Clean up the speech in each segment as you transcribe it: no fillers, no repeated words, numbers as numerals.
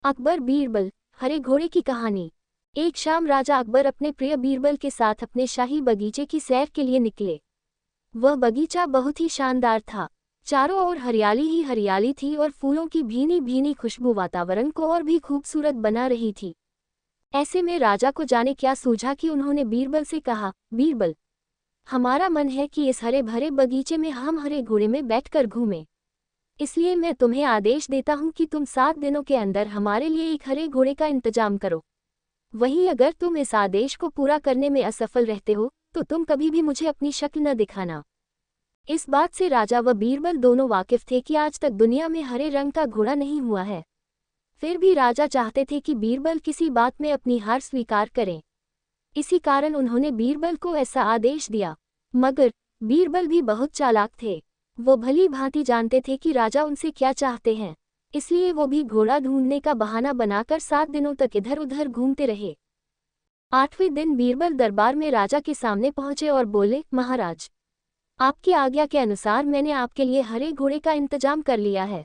अकबर बीरबल हरे घोड़े की कहानी। एक शाम राजा अकबर अपने प्रिय बीरबल के साथ अपने शाही बगीचे की सैर के लिए निकले। वह बगीचा बहुत ही शानदार था। चारों ओर हरियाली ही हरियाली थी और फूलों की भीनी भीनी खुशबू वातावरण को और भी खूबसूरत बना रही थी। ऐसे में राजा को जाने क्या सूझा कि उन्होंने बीरबल से कहा, बीरबल, हमारा मन है कि इस हरे भरे बगीचे में हम हरे घोड़े में बैठकर घूमें। इसलिए मैं तुम्हें आदेश देता हूं कि तुम 7 दिनों के अंदर हमारे लिए एक हरे घोड़े का इंतजाम करो। वहीं अगर तुम इस आदेश को पूरा करने में असफल रहते हो तो तुम कभी भी मुझे अपनी शक्ल न दिखाना। इस बात से राजा व बीरबल दोनों वाकिफ थे कि आज तक दुनिया में हरे रंग का घोड़ा नहीं हुआ है। फिर भी राजा चाहते थे कि बीरबल किसी बात में अपनी हार स्वीकार करें। इसी कारण उन्होंने बीरबल को ऐसा आदेश दिया। मगर बीरबल भी बहुत चालाक थे। वो भली भांति जानते थे कि राजा उनसे क्या चाहते हैं, इसलिए वो भी घोड़ा ढूंढने का बहाना बनाकर 7 दिनों तक इधर उधर घूमते रहे। 8वें दिन बीरबल दरबार में राजा के सामने पहुंचे और बोले, महाराज, आपकी आज्ञा के अनुसार मैंने आपके लिए हरे घोड़े का इंतजाम कर लिया है,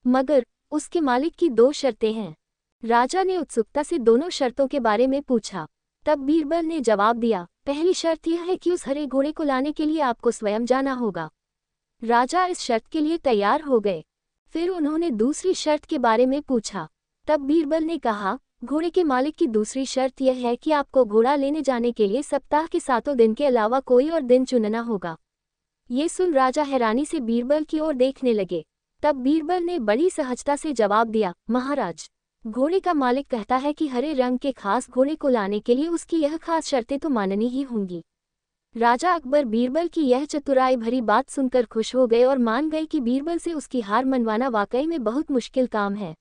मगर उसके मालिक की 2 शर्तें हैं। राजा ने उत्सुकता से दोनों शर्तों के बारे में पूछा। तब बीरबल ने जवाब दिया, पहली शर्त यह है कि उस हरे घोड़े को लाने के लिए आपको स्वयं जाना होगा। राजा इस शर्त के लिए तैयार हो गए। फिर उन्होंने दूसरी शर्त के बारे में पूछा। तब बीरबल ने कहा, घोड़े के मालिक की दूसरी शर्त यह है कि आपको घोड़ा लेने जाने के लिए सप्ताह के 7 दिन के अलावा कोई और दिन चुनना होगा। ये सुन राजा हैरानी से बीरबल की ओर देखने लगे। तब बीरबल ने बड़ी सहजता से जवाब दिया, महाराज, घोड़े का मालिक कहता है कि हरे रंग के खास घोड़े को लाने के लिए उसकी यह खास शर्तें तो माननी ही होंगी। राजा अकबर बीरबल की यह चतुराई भरी बात सुनकर खुश हो गए और मान गए कि बीरबल से उसकी हार मनवाना वाकई में बहुत मुश्किल काम है।